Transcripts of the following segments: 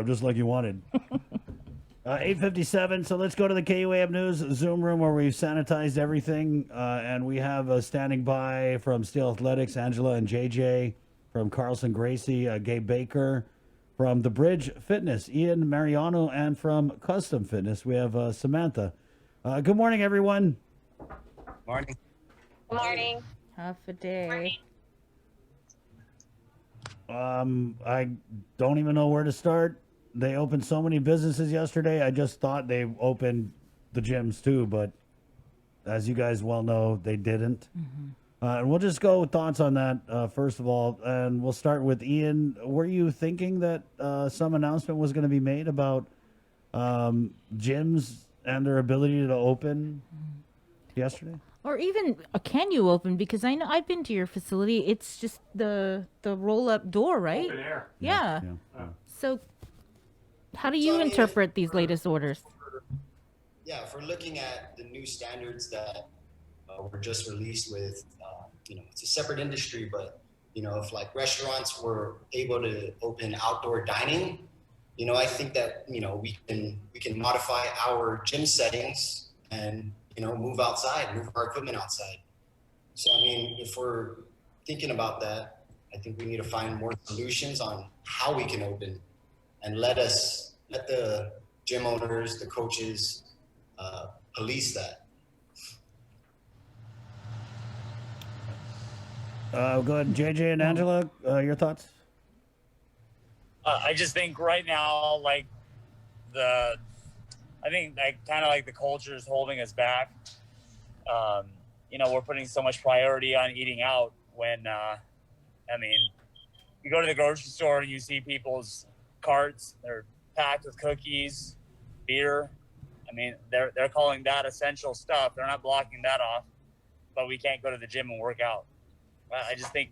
Just like you wanted. 8:57. So let's go to the KUAM News Zoom room where we've sanitized everything, and we have standing by from Steel Athletics, Angela and JJ, from Carlson Gracie, Gabe Baker, from The Bridge Fitness, Ian Mariano, and from Custom Fitness, we have Samantha. Good morning, everyone. Morning. Morning. Half a day. I don't even know where to start. They opened so many businesses yesterday. I just thought they opened the gyms too, but as you guys well know, they didn't. And we'll just go with thoughts on that first of all, and we'll start with Ian. Were you thinking that some announcement was going to be made about gyms and their ability to open yesterday? Or even can you open? Because I know I've been to your facility. It's just the roll up door, right? Open air. Yeah. Yeah. So how do you interpret these latest orders? Yeah, if we're looking at the new standards that were just released with, it's a separate industry, but, if like restaurants were able to open outdoor dining, I think that, we can modify our gym settings and, move outside, move our equipment outside. So, if we're thinking about that, I think we need to find more solutions on how we can open and let the gym owners, the coaches, police that. Go ahead, JJ and Angela, your thoughts? I just think right now, I think kind of like the culture is holding us back. We're putting so much priority on eating out when, you go to the grocery store and you see people's carts, they're packed with cookies, beer. They're calling that essential stuff. They're not blocking that off, but we can't go to the gym and work out. I just think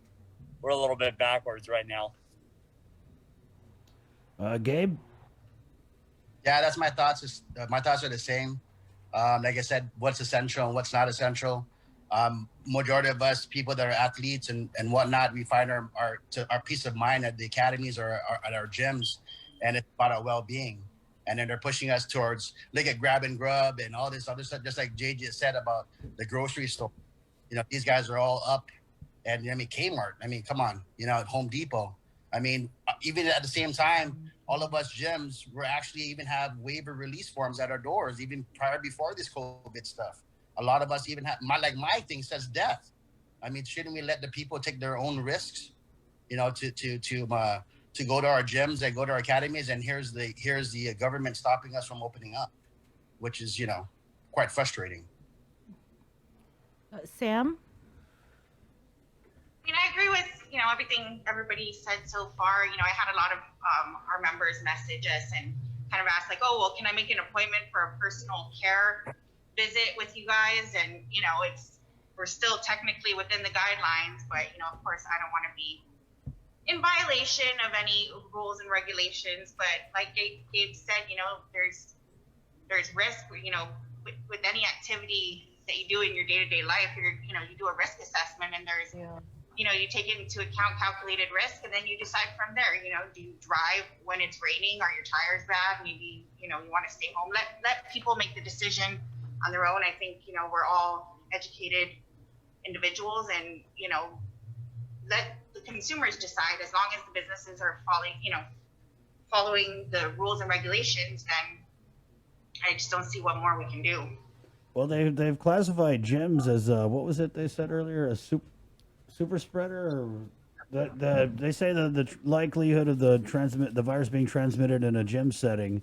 we're a little bit backwards right now. Gabe? Yeah, that's my thoughts. My thoughts are the same. Like I said, what's essential and what's not essential. Majority of us, people that are athletes and whatnot, we find our peace of mind at the academies or at our gyms, and it's about our well-being. And then they're pushing us towards look at grab and grub and all this other stuff, just like JJ said about the grocery store. These guys are all up, and Kmart. Come on, Home Depot. Even at the same time, all of us gyms, we're actually even have waiver release forms at our doors, even before this COVID stuff. A lot of us even have my thing says death. Shouldn't we let the people take their own risks, to go to our gyms and go to our academies? And here's the government stopping us from opening up, which is quite frustrating. Sam? I agree with, everything everybody said so far. I had a lot of our members message us and kind of ask can I make an appointment for a personal care visit with you guys? And, we're still technically within the guidelines, but, of course I don't want to be in violation of any rules and regulations. But like Gabe said, there's risk, with any activity that you do in your day-to-day life, you do a risk assessment, and there's, you take into account calculated risk, and then you decide from there, do you drive when it's raining? Are your tires bad? Maybe, you want to stay home. Let people make the decision on their own. I think, we're all educated individuals, and, let the consumers decide. As long as the businesses are following the rules and regulations, then I just don't see what more we can do. Well, they've classified gyms as what was it they said earlier, a super spreader, or they say that the likelihood of the virus being transmitted in a gym setting,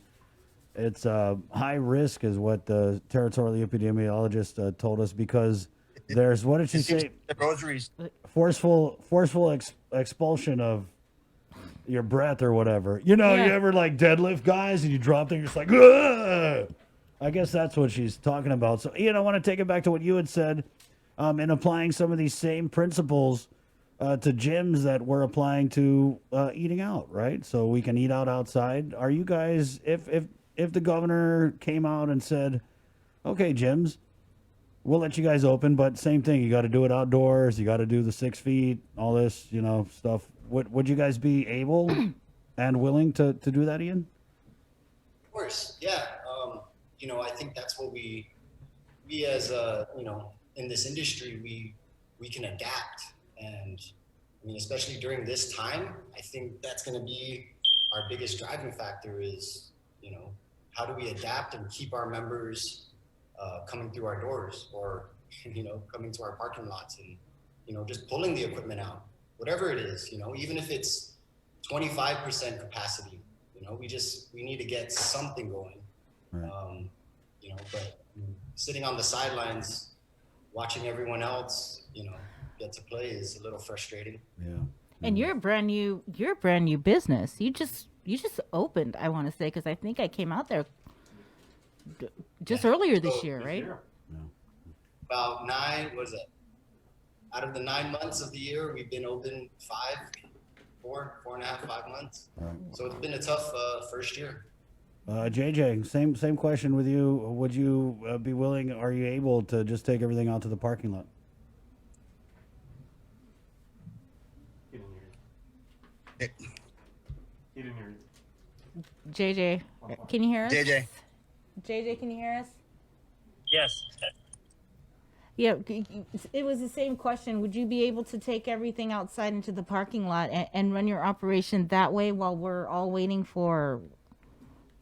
it's high risk, is what the territorial epidemiologist told us, because there's, what did she say? The groceries. Forceful expulsion of your breath or whatever. You ever deadlift guys and you drop there, you're just like, ugh! I guess that's what she's talking about. So, Ian, I want to take it back to what you had said, in applying some of these same principles to gyms that we're applying to eating out, right? So we can eat out outside. Are you guys, if the governor came out and said, okay, gyms, we'll let you guys open, but same thing, you got to do it outdoors, you got to do the 6 feet, all this, stuff. Would you guys be able and willing to do that, Ian? course, yeah. I think that's what we as in this industry, we can adapt, and I mean, especially during this time, I think that's going to be our biggest driving factor is, how do we adapt and keep our members coming through our doors, or coming to our parking lots, and just pulling the equipment out, whatever it is, even if it's 25% capacity, we need to get something going. Right. But sitting on the sidelines, watching everyone else, get to play is a little frustrating. Yeah. And you're a brand new business. You just opened, I want to say, because I think I came out there just earlier this year, right? About out of the 9 months of the year, we've been open 4.5 months. Right. So it's been a tough first year. JJ, same question with you. Would you be willing? Are you able to just take everything out to the parking lot? He didn't hear you. JJ, can you hear us? JJ, can you hear us? Yes. Yeah, it was the same question. Would you be able to take everything outside into the parking lot and run your operation that way while we're all waiting for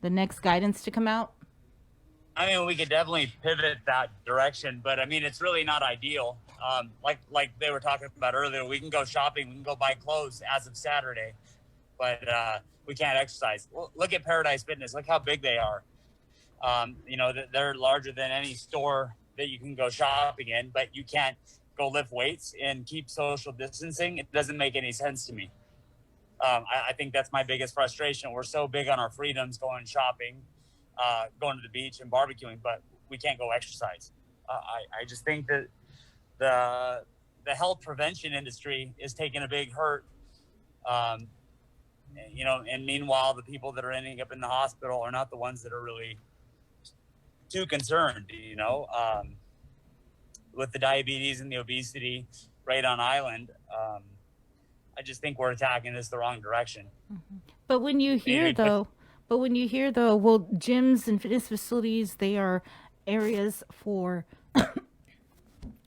the next guidance to come out? I mean, we could definitely pivot that direction, but I mean, it's really not ideal. Like they were talking about earlier, we can go shopping, we can go buy clothes as of Saturday, but we can't exercise. Look at Paradise Fitness. Look how big they are. They're larger than any store that you can go shopping in, but you can't go lift weights and keep social distancing. It doesn't make any sense to me. I think that's my biggest frustration. We're so big on our freedoms, going shopping, going to the beach and barbecuing, but we can't go exercise. I just think that the health prevention industry is taking a big hurt. And meanwhile, the people that are ending up in the hospital are not the ones that are really too concerned, with the diabetes and the obesity rate on island. I just think we're attacking this the wrong direction. Mm-hmm. But when you hear though, well, gyms and fitness facilities, they are areas for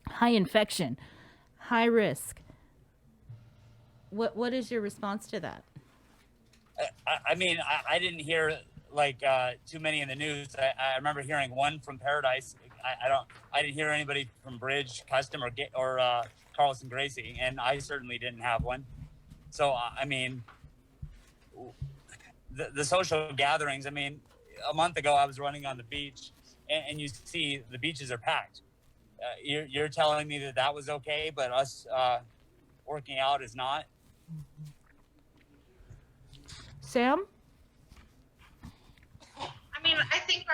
high infection, high risk. What is your response to that? I mean, I didn't hear too many in the news. I remember hearing one from Paradise. I didn't hear anybody from Bridge, Custom, or Carlson Gracie, and I certainly didn't have one. So I mean, the social gatherings. I mean, a month ago I was running on the beach, and you see the beaches are packed. You're telling me that was okay, but us working out is not. Sam? I mean, I think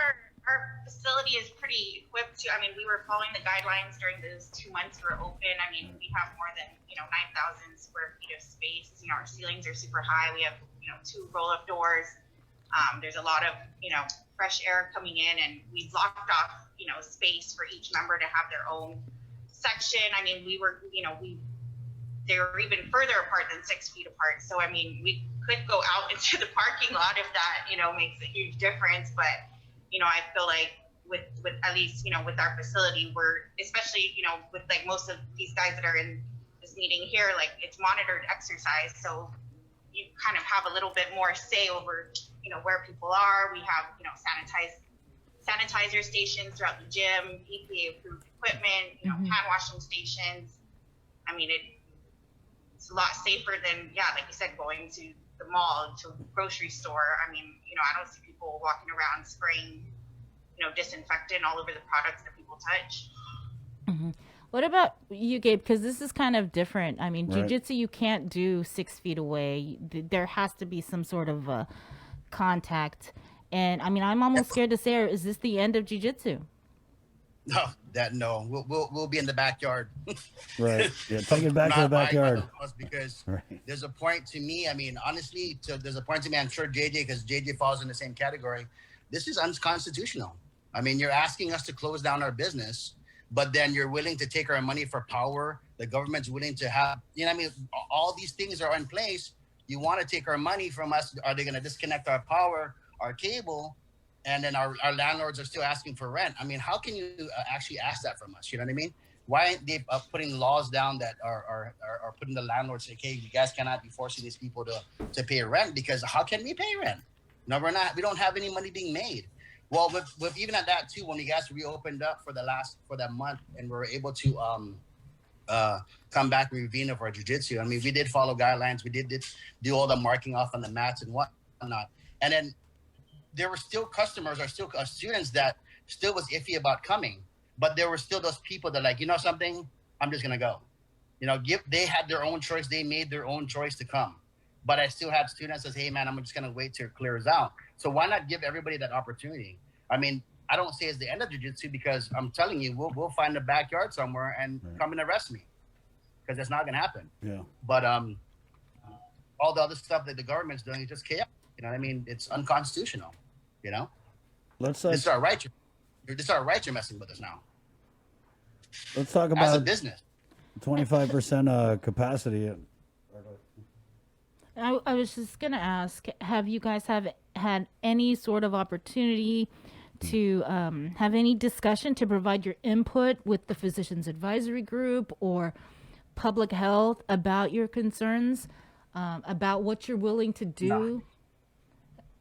our facility is pretty equipped to, I mean, we were following the guidelines during those 2 months we were open. I mean, we have more than, 9,000 square feet of space. Our ceilings are super high. We have, 2 roll-up doors. There's a lot of, fresh air coming in, and we've locked off, space for each member to have their own section. I mean, they were even further apart than 6 feet apart. So, I mean, we could go out into the parking lot if that, makes a huge difference. But, I feel like with at least, with our facility, we're especially, with like most of these guys that are in this meeting here, like it's monitored exercise. So you kind of have a little bit more say over, where people are. We have, sanitizer stations throughout the gym, EPA approved equipment, hand washing stations. I mean, it's a lot safer than, like you said, going to the mall, to a grocery store. I mean, I don't see people walking around spraying, disinfectant all over the products that people touch. Mm-hmm. What about you, Gabe? Because this is kind of different. I mean, Right. jiu-jitsu, you can't do 6 feet away. There has to be some sort of contact. And I mean, I'm almost scared to say, is this the end of jiu-jitsu? No. We'll be in the backyard. Right. Yeah. Take it back to the backyard. Because Right. there's a point to me. I mean, honestly, there's a point to me. I'm sure JJ, because JJ falls in the same category. This is unconstitutional. I mean, you're asking us to close down our business, but then you're willing to take our money for power. The government's willing to have, I mean, all these things are in place. You want to take our money from us. Are they going to disconnect our power, our cable? and then our landlords are still asking for rent. I mean, how can you actually ask that from us? You know what I mean? Why aren't they putting laws down that are putting the landlords say, hey, you guys cannot be forcing these people to pay rent, because how can we pay rent? No, we're not. We don't have any money being made. Well, with even at that too, when you guys reopened up for that month, and we were able to come back with Vina for our jiu-jitsu. I mean, we did follow guidelines. We did do all the marking off on the mats and whatnot. And then there were still customers or still students that still was iffy about coming, but there were still those people that like, you know something, I'm just gonna go. You know, they had their own choice. They made their own choice to come. But I still have students that say, hey man, I'm just gonna wait till it clears out. So why not give everybody that opportunity? I mean, I don't say it's the end of jiu-jitsu, because I'm telling you, we'll find a backyard somewhere and come and arrest me, because that's not gonna happen. Yeah. But all the other stuff that the government's doing is just chaos. You know what I mean? It's unconstitutional. You know, Let's this is our right. This is our right. You're messing with us now. let's talk As a about business. 25% capacity. I was just gonna ask, have you guys had any sort of opportunity to have any discussion to provide your input with the physicians advisory group or public health about your concerns, about what you're willing to do?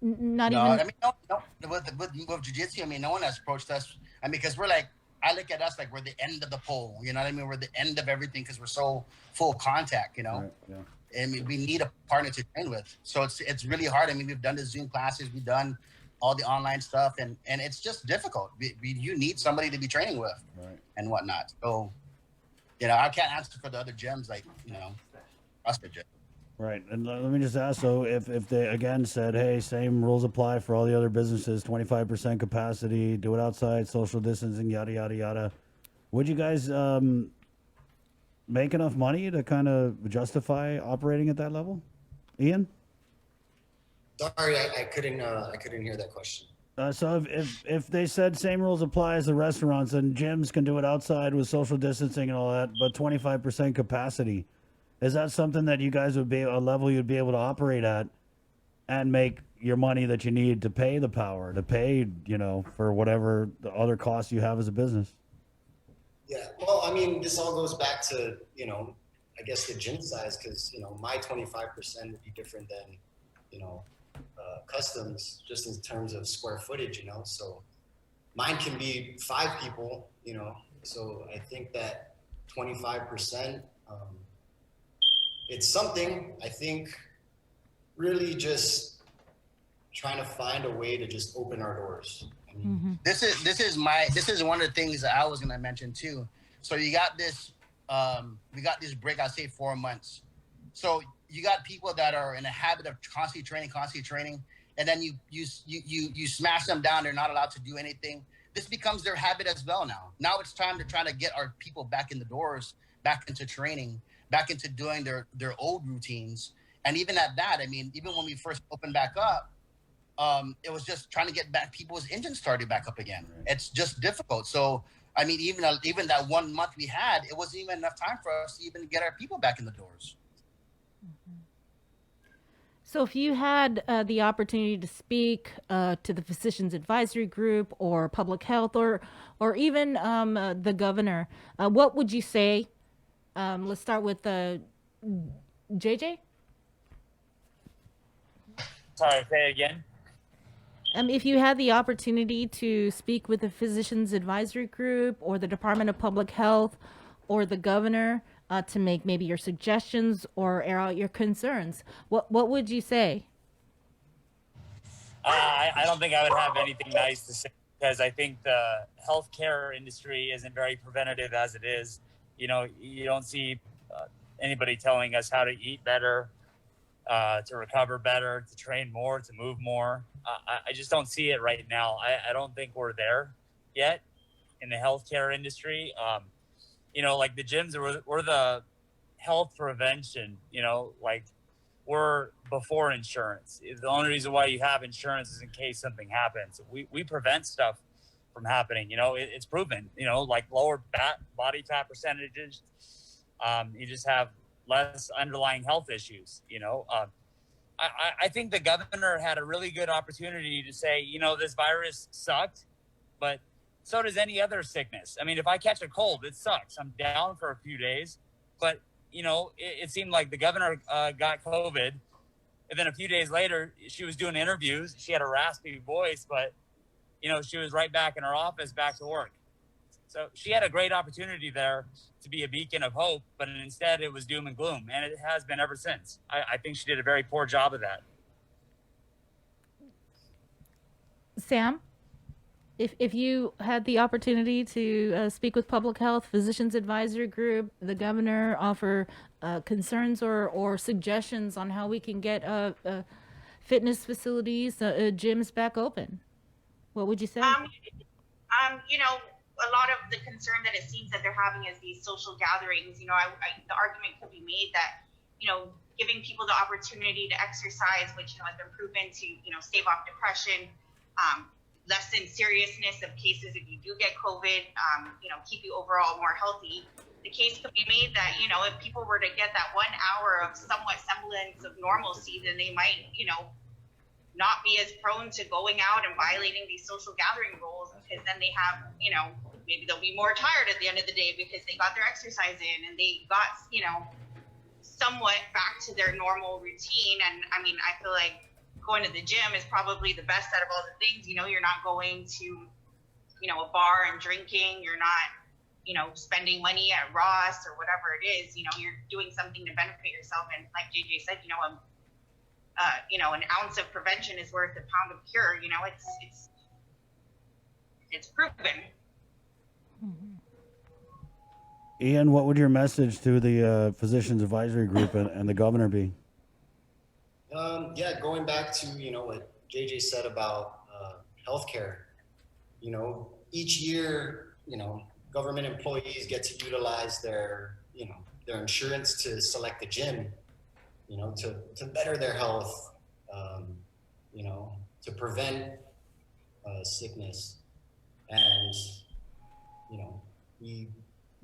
Not No, even. I mean, no. With jiu-jitsu, I mean, no one has approached us. I mean, because we're like, I look at us like we're the end of the pole. You know what I mean? We're the end of everything because we're so full contact. You know. Right, yeah. I mean, we need a partner to train with. So it's really hard. I mean, we've done the Zoom classes, we've done all the online stuff, and it's just difficult. You need somebody to be training with, Right. and whatnot. So, you know, I can't answer for the other gyms, like, you know, us the gym. Right. And let me just ask, so if they again said, hey, same rules apply for all the other businesses, 25% capacity, do it outside, social distancing, yada, yada, yada, would you guys make enough money to kind of justify operating at that level? Ian? Sorry, I couldn't hear that question. So if they said same rules apply as the restaurants and gyms can do it outside with social distancing and all that, but 25% capacity, is that something that you guys would be a level you'd be able to operate at and make your money that you need to pay the power, to pay, you know, for whatever the other costs you have as a business? Yeah, well, I mean, this all goes back to, you know, I guess the gym size, because, you know, my 25% would be different than, you know, customs, just in terms of square footage, you know. So mine can be 5 people, you know. So I think that 25%, it's something. I think really just trying to find a way to just open our doors. I mean, This is one of the things that I was going to mention too. So you got this, we got this break, I'd say 4 months. So you got people that are in a habit of constantly training, and then you smash them down. They're not allowed to do anything. This becomes their habit as well now. Now it's time to try to get our people back in the doors, back into training, back into doing their old routines. And even at that, I mean, even when we first opened back up, it was just trying to get back people's engines started back up again. It's just difficult. So, I mean, even that 1 month we had, it wasn't even enough time for us to even get our people back in the doors. So if you had the opportunity to speak to the physicians advisory group or public health or even the governor, what would you say? Let's start with JJ. Sorry, say it again. If you had the opportunity to speak with the physicians advisory group or the Department of Public Health or the governor to make maybe your suggestions or air out your concerns, what would you say? I don't think I would have anything nice to say, because I think the healthcare industry isn't very preventative as it is. You know, you don't see anybody telling us how to eat better, to recover better, to train more, to move more. I just don't see it right now. I don't think we're there yet in the healthcare industry. You know, like the gyms, we're the health prevention, you know, like we're before insurance. The only reason why you have insurance is in case something happens. We prevent stuff from happening. You know, it's proven, you know, like lower body fat percentages. You just have less underlying health issues, you know. I think the governor had a really good opportunity to say, you know, this virus sucked, but so does any other sickness. I mean, if I catch a cold, it sucks. I'm down for a few days, but you know, it seemed like the governor got COVID, and then a few days later, she was doing interviews. She had a raspy voice, but you know, she was right back in her office, back to work. So she had a great opportunity there to be a beacon of hope, but instead it was doom and gloom, and it has been ever since. I think she did a very poor job of that. Sam, if you had the opportunity to speak with public health, physicians advisory group, the governor, offer concerns or suggestions on how we can get fitness facilities, gyms back open, what would you say? You know, a lot of the concern that it seems that they're having is these social gatherings. You know, the argument could be made that, you know, giving people the opportunity to exercise, which, you know, has been proven to, you know, stave off depression, lessen seriousness of cases if you do get COVID, you know, keep you overall more healthy. The case could be made that, you know, if people were to get that 1 hour of somewhat semblance of normalcy, then they might, you know, not be as prone to going out and violating these social gathering rules, because then they have, you know, maybe they'll be more tired at the end of the day because they got their exercise in and they got, you know, somewhat back to their normal routine. And I mean, I feel like going to the gym is probably the best out of all the things. You know, you're not going to, you know, a bar and drinking. You're not, you know, spending money at Ross or whatever it is. You know, you're doing something to benefit yourself. And like JJ said, you know, an ounce of prevention is worth a pound of cure. You know, it's proven. Ian, what would your message to the physicians advisory group and the governor be? Yeah, going back to, you know, what JJ said about healthcare, you know, each year, you know, government employees get to utilize their, you know, their insurance to select a gym, you know, to better their health, you know, to prevent sickness. And, you know, we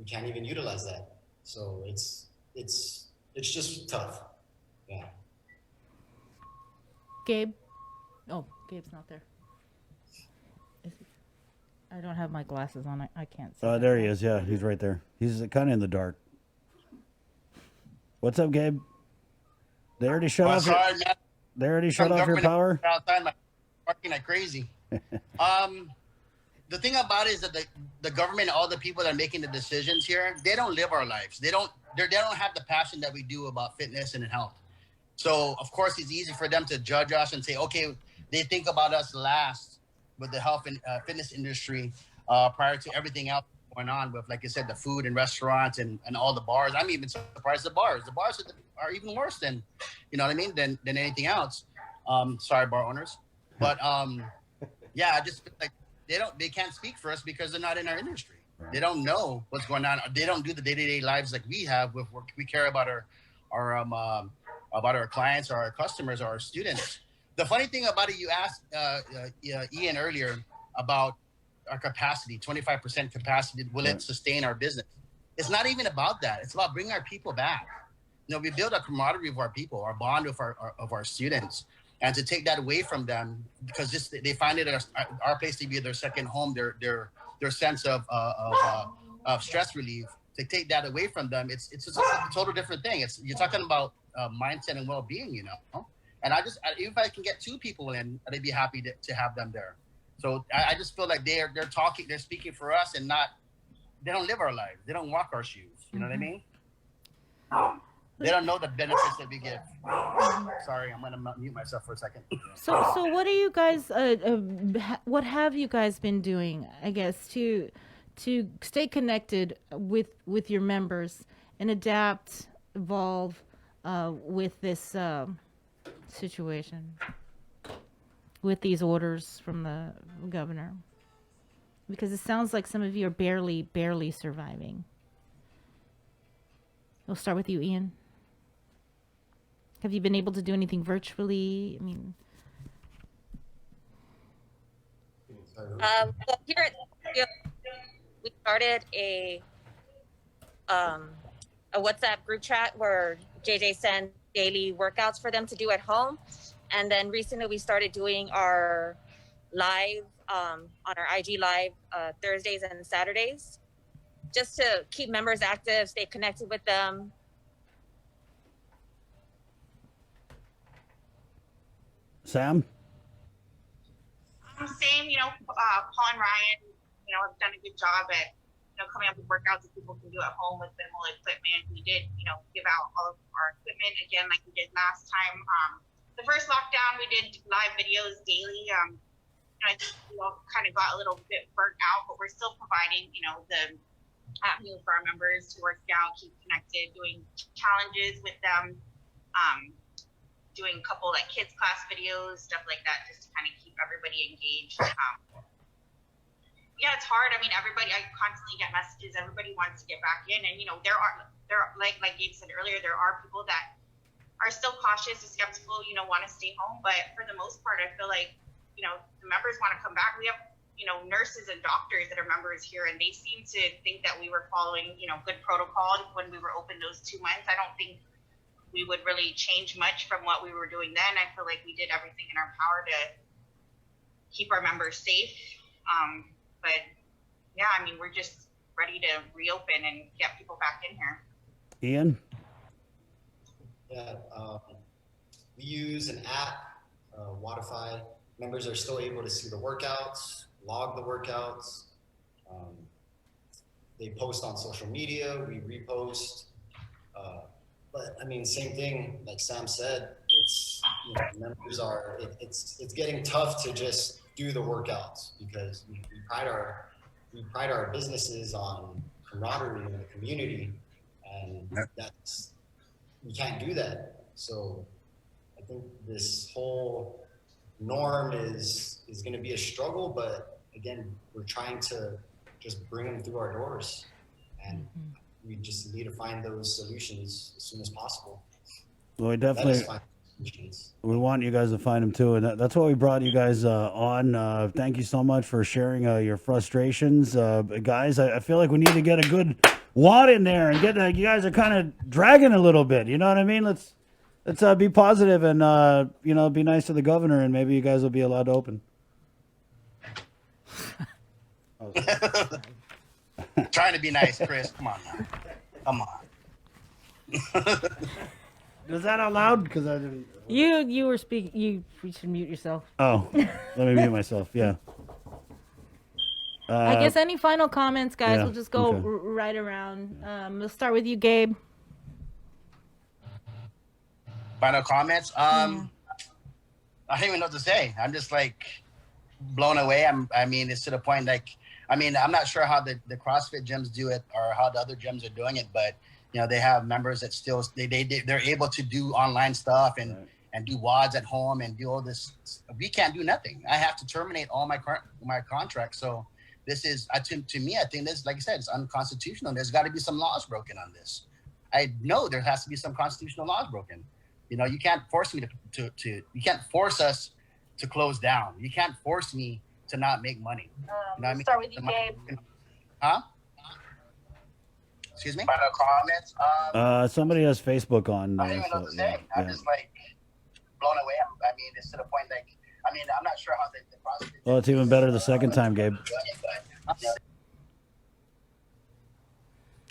can't even utilize that. So it's just tough. Yeah. Gabe? Oh, Gabe's not there. I don't have my glasses on. I can't see. There he is. Yeah, he's right there. He's kind of in the dark. What's up, Gabe? They already shut off. Sorry, man. They already shut off your power. Outside, my working like crazy. The thing about it is that the government, all the people that are making the decisions here, they don't live our lives. They don't have the passion that we do about fitness and health. So of course it's easy for them to judge us and say, okay, they think about us last with the health and fitness industry prior to everything else going on with, like I said, the food and restaurants and all the bars. I'm even surprised the bars. The bars are even worse than, you know what I mean, than anything else. Sorry, bar owners. But yeah, I just feel like they can't speak for us because they're not in our industry. They don't know what's going on. They don't do the day-to-day lives like we have. We care about our clients or our customers or our students. The funny thing about it, you asked Ian earlier about our capacity, 25% capacity. Will it sustain our business? It's not even about that. It's about bringing our people back. You know, we build a camaraderie of our people, our bond of our students. And to take that away from them, because they find it our place to be their second home, their sense of stress relief. To take that away from them, it's just a total different thing. You're talking about mindset and well-being, you know. And if I can get 2 people in, I'd be happy to have them there. So I just feel like they're speaking for us, and they don't live our lives. They don't walk our shoes. You know what I mean? They don't know the benefits that we give. Sorry, I'm gonna mute myself for a second. So what are you guys? What have you guys been doing? I guess to stay connected with your members and adapt, evolve with this situation, with these orders from the governor, because it sounds like some of you are barely surviving. We'll start with you, Ian. Have you been able to do anything virtually? I mean, well, here at we started a WhatsApp group chat where JJ sends daily workouts for them to do at home. And then recently we started doing our live on our IG live Thursdays and Saturdays, just to keep members active, stay connected with them. Sam? Same, Paul and Ryan, have done a good job at, coming up with workouts that people can do at home with minimal equipment. We did, give out all of our equipment again, like we did last time. The first lockdown, we did live videos daily. I think we all kind of got a little bit burnt out, but we're still providing, the avenue for our members to work out, keep connected, doing challenges with them, doing a couple like kids class videos, stuff like that, just to kind of keep everybody engaged. Yeah, it's hard. I mean, I constantly get messages. Everybody wants to get back in, and there are like Gabe said earlier, there are people that are still cautious and skeptical. Want to stay home, but for the most part, I feel like the members want to come back. We have nurses and doctors that are members here, and they seem to think that we were following good protocol when we were open those 2 months. I don't think we would really change much from what we were doing then. I feel like we did everything in our power to keep our members safe. But yeah, I mean, we're just ready to reopen and get people back in here. Ian? Yeah, we use an app, Watify. Members are still able to see the workouts, log the workouts. They post on social media, we repost. But I mean, same thing, like Sam said, it's, members are, it's getting tough to just do the workouts because we pride our businesses on camaraderie in the community, and we can't do that. So I think this whole norm is going to be a struggle, but again, we're trying to just bring them through our doors, and we just need to find those solutions as soon as possible. Well, we want you guys to find them too, and that's why we brought you guys on. Thank you so much for sharing your frustrations, guys. I feel like we need to get a good wad in there and get. You guys are kind of dragging a little bit. You know what I mean? Let's be positive and be nice to the governor, and maybe you guys will be allowed to open. Trying to be nice, Chris. Come on now. Come on. Was that out loud? Because I didn't. You were speaking. You should mute yourself. Oh, let me mute myself. Yeah. I guess any final comments, guys? Yeah, We'll just go okay. right around. We'll start with you, Gabe. Final comments. I don't even know what to say. I'm just like blown away. It's to the point I'm not sure how the CrossFit gyms do it or how the other gyms are doing it, but they have members that still they're able to do online stuff and do WODs at home and do all this. We can't do nothing. I have to terminate all my contracts. So this is to me, I think this, like I said, it's unconstitutional. There's got to be some laws broken on this. I know there has to be some constitutional laws broken. You can't force me to you can't force us to close down. You can't force me to not make money. Start with you, Gabe. Huh? Excuse me? Final comments? Somebody has Facebook on. I don't even know what to say. I'm just like blown away. It's to the point I'm not sure how the process. Well, it's even better the second time, Gabe.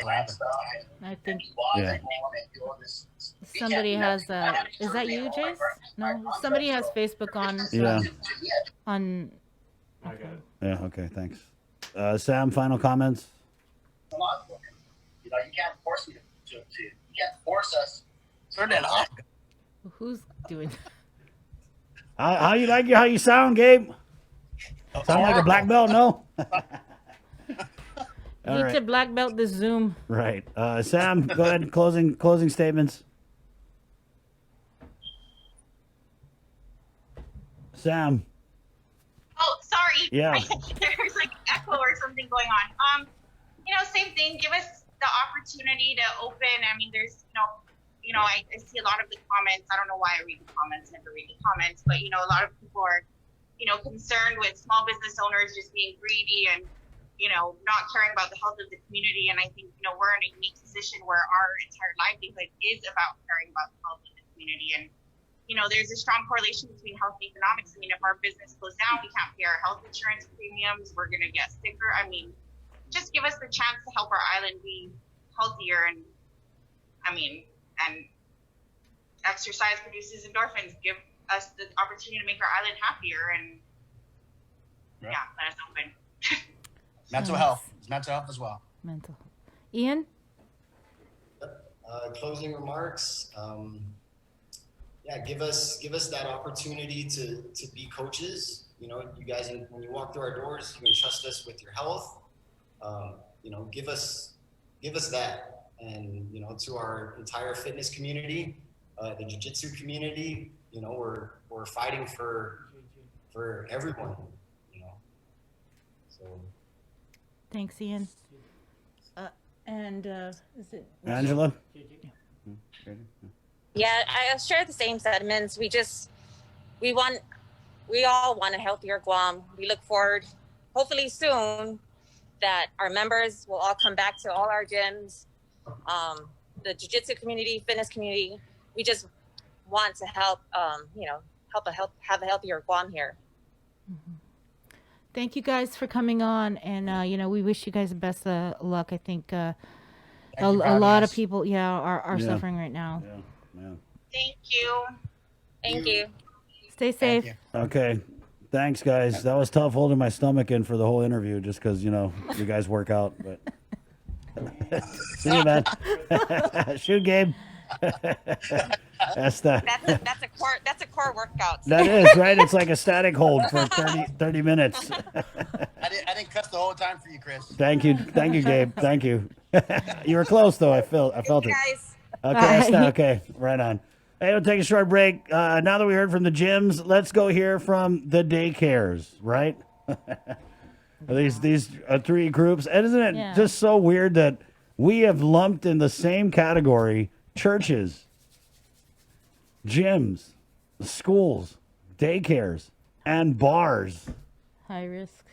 I think Yeah. somebody has. Is that you, Jace? No, somebody has Facebook on. Yeah. On. I got it. Yeah. Okay. Thanks. Sam, final comments. You can't force me to you can't force us. Turn that off. Who's doing? How you like how you sound, Gabe? Sound like a black belt? No. All Need right. to black belt this Zoom. Right. Sam, go ahead. Closing statements. Sam. Oh, sorry. Yeah. There's like an echo or something going on. Same thing. Give us the opportunity to open. There's, I see a lot of the comments. I don't know why I read the comments, never read the comments, but, a lot of people are, concerned with small business owners just being greedy and, not caring about the health of the community. And I think, we're in a unique position where our entire livelihood is about caring about the health of the community. And, you know, there's a strong correlation between health and economics. I mean, if our business goes down, we can't pay our health insurance premiums, we're going to get sicker. I mean, just give us the chance to help our island be healthier. And I mean, and exercise produces endorphins. Give us the opportunity to make our island happier. And yeah, let us open. Mental health. It's mental health as well. Mental health. Ian? Closing remarks. Yeah, give us that opportunity to be coaches. You know, you guys, when you walk through our doors, you can trust us with your health. You know, give us that, and you know, to our entire fitness community, the jiu-jitsu community. You know, we're fighting for everyone. You know, so. Thanks, Ian. And is it Angela? Yeah, I share the same sentiments. We all want a healthier Guam. We look forward, hopefully soon, that our members will all come back to all our gyms, the jiu-jitsu community, fitness community. We just want to help, you know, have a healthier Guam here. Thank you guys for coming on, and you know, we wish you guys the best of luck. I think a lot of people, are suffering right now. Yeah. Thank you. Thank you. Stay safe. Thank Okay. Thanks, guys. That was tough holding my stomach in for the whole interview, just because you know you guys work out. But see you, man. Shoot, Gabe. That's a core workout. That is right. It's like a static hold for 30 minutes. I didn't cuss the whole time for you, Chris. Thank you, Gabe. Thank you. You were close though. I felt it. Guys. Okay, okay, right on. Hey, we'll take a short break. Now that we heard from the gyms, let's go hear from the daycares. Right? These three groups, and isn't it just so weird that we have lumped in the same category churches, gyms, schools, daycares, and bars. High risk.